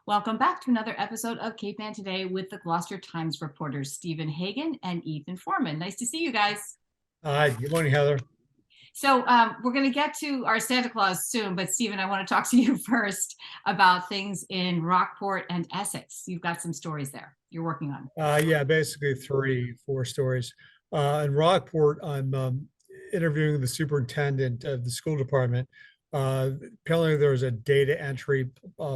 Welcome back to another episode of Cape Ann Today with the Gloucester Times reporters Stephen Hagan and Ethan Forman. Nice to see you guys. Hi, good morning, Heather. So we're going to get to our Santa Claus soon, but Stephen, I want to talk to you first about things in Rockport and Essex. You've got some stories there you're working on. Yeah, basically four stories. In Rockport, I'm interviewing the superintendent of the school department. Apparently, there was a data entry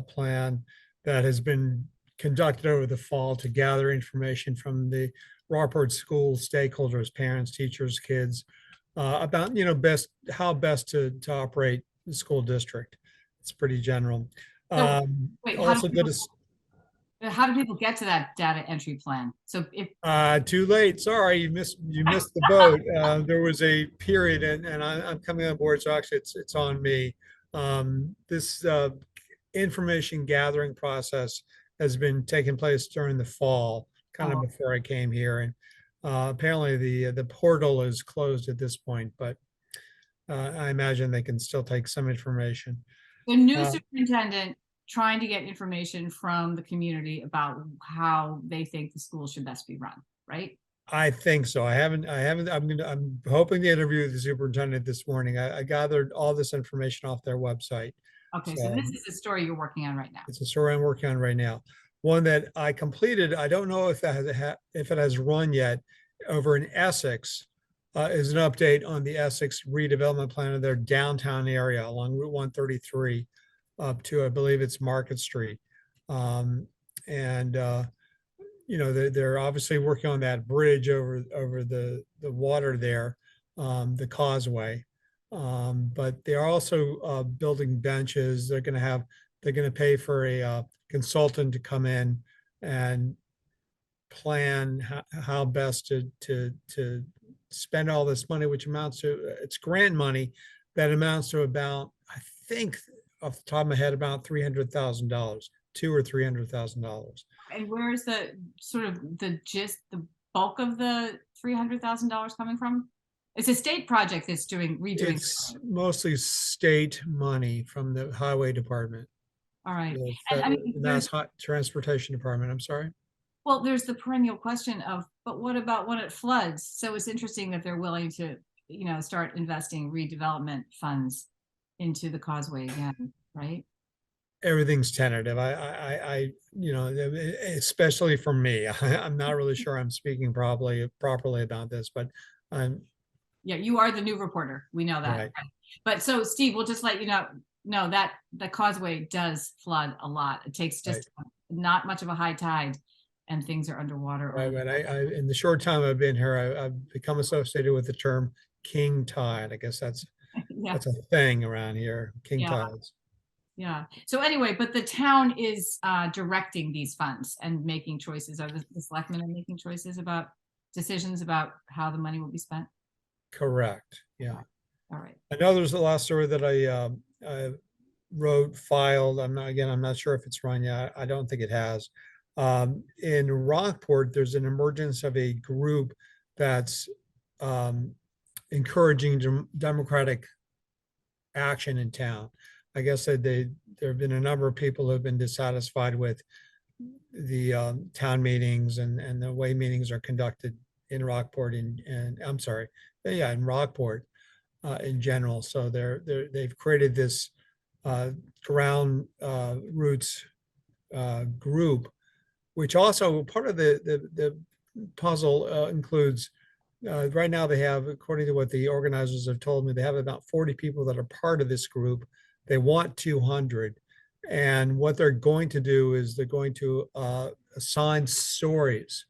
plan that has been conducted over the fall to gather information from the Rockport school stakeholders, parents, teachers, kids, about how best to operate the school district. It's pretty general. So wait, Also did a how do people get to that data entry plan? So if Too late. Sorry, you missed the boat. There was a period, and I'm coming on board, so actually it's on me. This information gathering process has been taking place during the fall, kind of before I came here, and apparently the portal is closed at this point, but I imagine they can still take some information. the new superintendent trying to get information from the community about how they think the school should best be run, right? I think so. I'm hoping to interview the superintendent this morning. I gathered all this information off their website. Okay, so this is a story you're working on right now. It's a story I'm working on right now. One that I completed. I don't know if if it has run yet. Over in Essex, is an update on the Essex redevelopment plan of their downtown area along Route 133 up to, I believe it's Market Street. And they're obviously working on that bridge over the water there, the causeway. But they're also building benches. They're going to pay for a consultant to come in and plan how best to spend all this money, which amounts to, it's grant money that amounts to about, I think off the top of my head, about $300,000, $200,000 or $300,000. And where is the sort of the bulk of the $300,000 coming from? It's a state project that's redoing. It's mostly state money from the highway department. All right. And I mean, Mass Transportation Department. I'm sorry. Well, there's the perennial question of, but what about when it floods? So it's interesting that they're willing to, start investing redevelopment funds into the causeway again, right? Everything's tentative. Especially for me, I'm not really sure I'm speaking properly about this, but yeah, you are the new reporter. We know that. Right. But so Steve, we'll just let you know that the causeway does flood a lot. It takes just not much of a high tide and things are underwater. Right, but in the short time I've been here, I've become associated with the term king tide. I guess that's that's a thing around here, king tides. Yeah. So anyway, but the town is directing these funds and making choices. Are the selectmen are making decisions about how the money will be spent? Correct. Yeah. All right. I know there's the last story that I filed. I'm not sure if it's run yet. I don't think it has. In Rockport, there's an emergence of a group that's encouraging democratic action in town. I guess that there have been a number of people who have been dissatisfied with the town meetings and the way meetings are conducted in Rockport in Rockport in general. So they've created this ground roots group, which also part of the puzzle includes right now they have, according to what the organizers have told me, they have about 40 people that are part of this group. They want 200. And what they're going to do is they're going to assign stories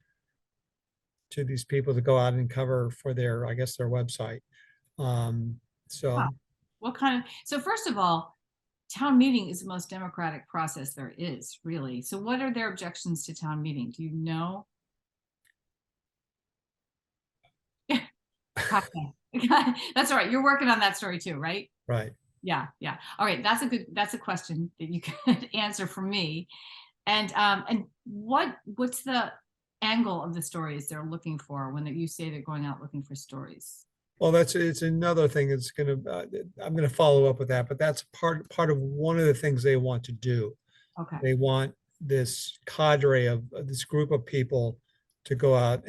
to these people to go out and cover for their website. So first of all, town meeting is the most democratic process there is, really. So what are their objections to town meeting? Do you know? That's all right. You're working on that story too, right? Right. Yeah. All right. That's a question that you could answer for me. And what's the angle of the stories they're looking for when you say they're going out looking for stories? Well, it's another thing that's I'm gonna follow up with that, but that's part of one of the things they want to do. Okay. They want this cadre of this group of people to go out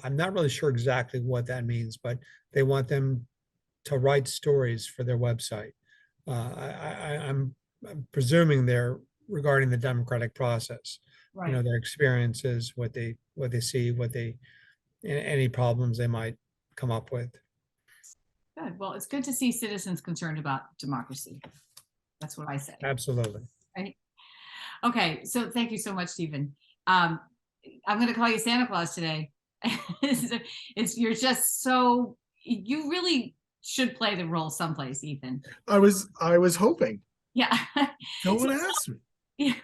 I'm not really sure exactly what that means, but they want them to write stories for their website. I'm presuming they're regarding the democratic process, Right. their experiences, what they see, any problems they might come up with. Good. Well, it's good to see citizens concerned about democracy. That's what I say. Absolutely. Right. Okay. So thank you so much, Stephen. I'm going to call you Santa Claus today. You're just so, you really should play the role someplace, Ethan. I was hoping. Yeah. No one asked me. Yeah.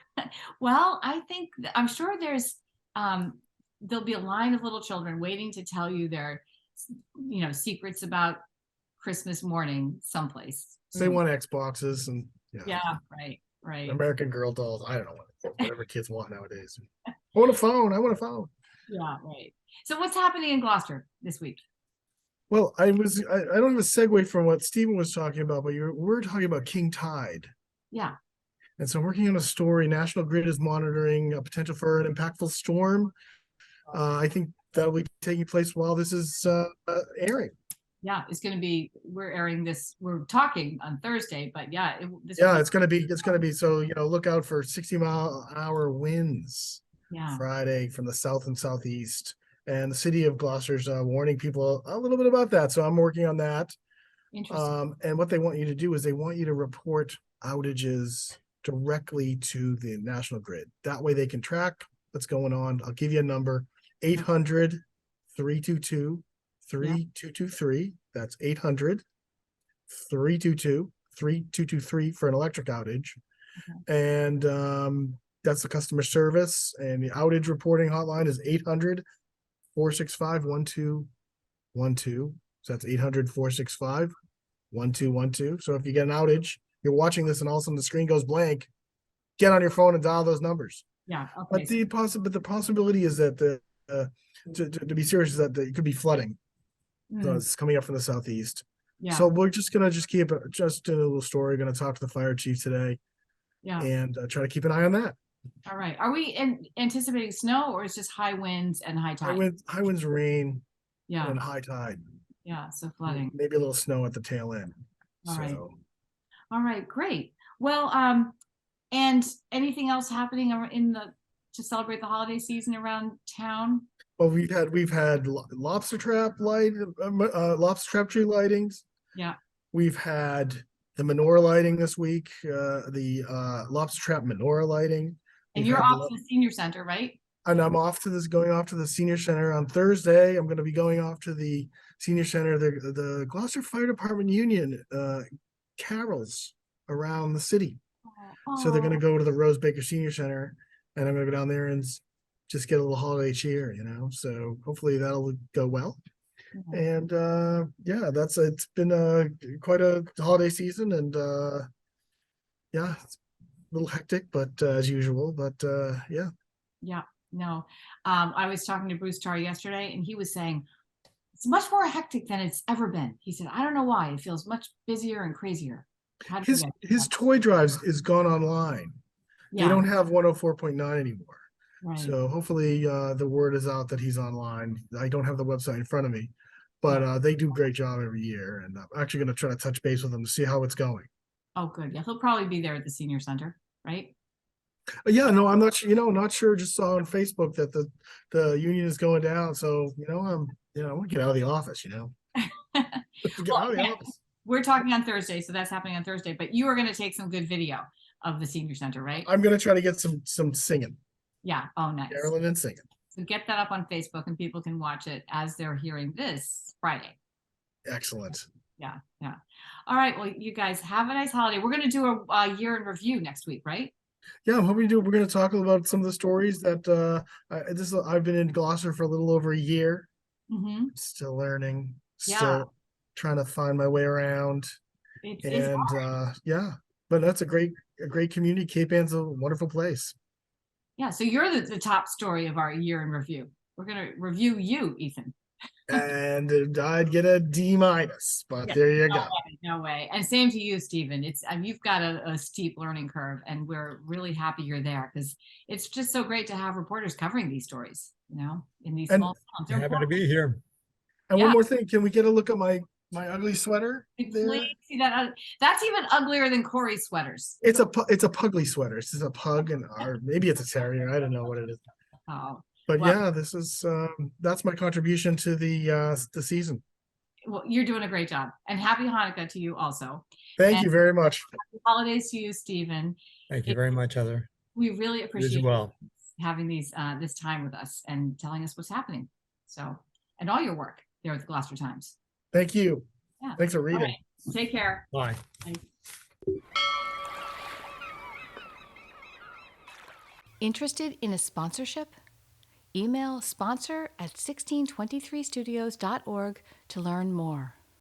Well, I'm sure there'll be a line of little children waiting to tell you their, secrets about Christmas morning someplace. They want Xboxes and Yeah, right. American Girl dolls. I don't know whatever kids want nowadays. I want a phone. Yeah, right. So what's happening in Gloucester this week? Well, I don't have a segue from what Stephen was talking about, but we're talking about King Tide. Yeah. And so I'm working on a story. National Grid is monitoring a potential for an impactful storm. I think that'll be taking place while this is airing. Yeah, we're talking on Thursday, but yeah. It's going to be, so, look out for 60-mile-an-hour winds. Yeah. Friday from the south and southeast. And the city of Gloucester's warning people a little bit about that. So I'm working on that. Interesting. And what they want you to do is they want you to report outages directly to the National Grid. That way they can track what's going on. I'll give you a number, 800-322-3223. That's 800-322-3223 for an electric outage. Okay. And that's the customer service, and the outage reporting hotline is 800-465-1212. So that's 800-465-1212. So if you get an outage, you're watching this and all of a sudden the screen goes blank, get on your phone and dial those numbers. Yeah. Okay. But the possibility is that to be serious is that it could be flooding. So it's coming up from the southeast. Yeah. So we're just gonna keep it just in a little story. Going to talk to the fire chief today. Yeah. And try to keep an eye on that. All right. Are we anticipating snow, or is just high winds and high tide? High winds, rain, yeah, and high tide. Yeah, so flooding. Maybe a little snow at the tail end. All right. All right, great. Well, and anything else happening to celebrate the holiday season around town? Well, we've had lobster trap tree lightings. Yeah. We've had the menorah lighting this week. The lobster trap menorah lighting. And you're off to the senior center, right? And I'm going off to the senior center on Thursday. I'm going to be going off to the senior center. The Gloucester Fire Department Union carols around the city. So they're going to go to the Rose Baker Senior Center, and I'm going to go down there and just get a little holiday cheer, So hopefully that'll go well. And it's been quite a holiday season, and it's a little hectic, but as usual. But yeah. No, I was talking to Bruce Tarr yesterday, and he was saying it's much more hectic than it's ever been. He said, I don't know why, it feels much busier and crazier. His toy drives is gone online. They don't have 104.9 anymore. Right. So hopefully the word is out that he's online. I don't have the website in front of me, but they do a great job every year. And I'm actually going to try to touch base with him to see how it's going. Oh, good. Yeah, he'll probably be there at the senior center, right? Yeah, no, I'm not sure. Not sure. Just saw on Facebook that the union is going down. So I want to get out of the office. Get out of the office. We're talking on Thursday, so that's happening on Thursday. But you are going to take some good video of the senior center, right? I'm going to try to get some singing. Yeah. Oh, nice. Carolyn and singing. So get that up on Facebook, and people can watch it as they're hearing this Friday. Excellent. Yeah. All right. Well, you guys have a nice holiday. We're going to do a year in review next week, right? Yeah, I'm hoping to do. We're going to talk about some of the stories that I've been in Gloucester for a little over a year. Mm-hmm. Still learning. Still trying to find my way around. It's hard. But that's a great community. Cape Ann's a wonderful place. Yeah, so you're the top story of our year in review. We're going to review you, Ethan. and I'd get a D minus, but Yeah, there you no go. way, no way. And same to you, Stephen. You've got a steep learning curve, and we're really happy you're there because it's just so great to have reporters covering these stories, in these And- small towns. They're Happy to important. be here. And Yeah. one more thing, can we get a look at my ugly sweater there? Please see that. That's even uglier than Corey's sweaters. It's a pugly sweater. It's a pug or maybe it's a terrier. I don't know what it is. Oh, But well, yeah, this is that's my contribution to the season. well, you're doing a great job. And happy Hanukkah to you also. Thank And you very much. happy holidays to you, Stephen. Thank you very much, Heather. We really You as appreciate well. having this time with us and telling us what's happening. So, and all your work there at the Gloucester Times. Thank you. Yeah. Thanks for All reading. right. Take care. Bye. Interested in a sponsorship? Email sponsor@1623studios.org to learn more.